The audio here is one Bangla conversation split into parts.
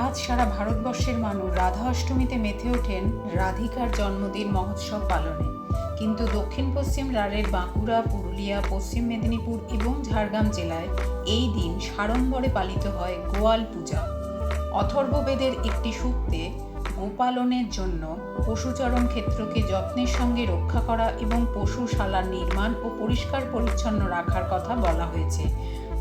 আজ সারা ভারতবর্ষের মানুষ রাধা অষ্টমীতে মেতে ওঠেন রাধিকার জন্মদিন মহোৎসব পালনে। কিন্তু দক্ষিণ পশ্চিম রাঢ়ের বাঁকুড়া, পুরুলিয়া, পশ্চিম মেদিনীপুর এবং ঝাড়গ্রাম জেলায় এই দিন সাড়ম্বরে পালিত হয় গোয়াল পূজা। অথর্ববেদের একটি সূক্তে গোপালনের জন্য পশুচরণ ক্ষেত্রকে যত্নের সঙ্গে রক্ষা করা এবং পশুশালার নির্মাণ ও পরিষ্কার পরিচ্ছন্ন রাখার কথা বলা হয়েছে।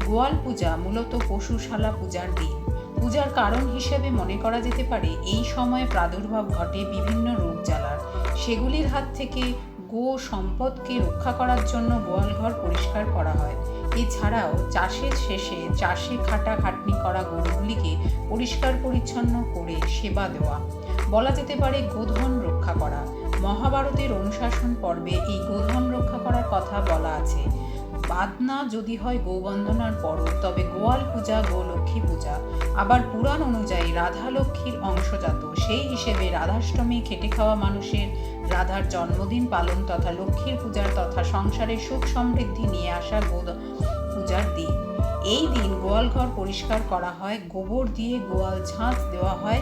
গোয়াল পূজা মূলত পশুশালা পূজার দিন। পূজার কারণ হিসেবে মনে করা যেতে পারে এই সময়ে প্রাদুর্ভাব ঘটে বিভিন্ন রোগ জ্বালার। সেগুলির হাত থেকে গো সম্পদকে রক্ষা করার জন্য গোয়ালঘর পরিষ্কার করা হয়। এছাড়াও চাষের শেষে চাষে খাটাখাটনি করা গরুগুলিকে পরিষ্কার পরিচ্ছন্ন করে সেবা দেওয়া। বলা যেতে পারে গোধন রক্ষা করা। মহাভারতের অনুশাসন পর্বে এই গোধন রক্ষা করার কথা বলা আছে। বাদনা যদি হয় গোবন্দনার পরব, তবে গোয়াল পূজা গোলক্ষ্মী পূজা। আবার পুরাণ অনুযায়ী রাধা লক্ষ্মীর অংশজাত, সেই হিসেবে রাধাষ্টমী খেটে খাওয়া মানুষের রাধার জন্মদিন পালন তথা লক্ষ্মীর পূজার তথা সংসারে সুখ সমৃদ্ধি নিয়ে আসা পূজার দিন। এই দিন গোয়ালঘর পরিষ্কার করা হয়, গোবর দিয়ে গোয়াল ঝাঁট দেওয়া হয়,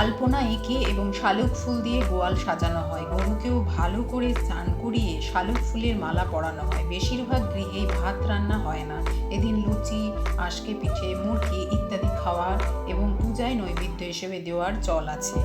আলপনা এঁকে এবং শালুক ফুল দিয়ে গোয়াল সাজানো হয়। গরুকেও ভালো করে স্নান করিয়ে শালুক ফুলের মালা পরানো হয়। বেশিরভাগ গৃহেই ভাত রান্না হয় না। এদিন লুচি, আশকে পিঠে, মুরগি ইত্যাদি খাওয়ার এবং পূজায় নৈবেদ্য হিসেবে দেওয়ার চল আছে।